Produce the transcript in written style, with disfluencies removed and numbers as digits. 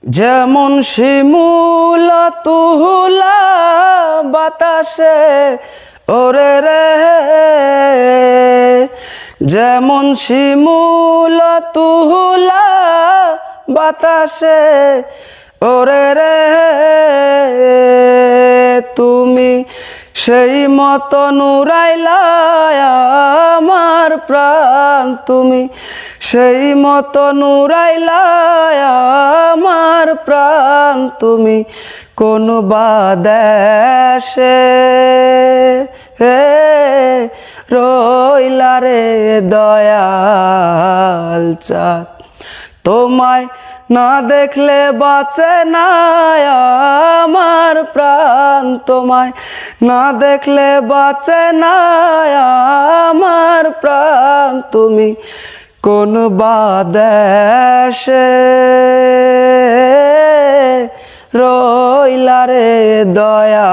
যেমন শিমুল তুহুলা বাতাসে ওরে রে, যেমন শিমুল তুহুলা বাতাসে ওরে রে, তুমি সেই মতো নুরাইলা আমার প্রাণ, তুমি সেই মতো নুরাইলা আমার প্রাণ, তুমি কোন বাদেশে রইলা রে দয়াল চাঁদ। তোমায় না দেখলে বাঁচে না আমার প্রাণ, তোমায় না দেখলে বাঁচে না আমার প্রাণ, তুমি কোন বাদেশে রইলা রে দয়া।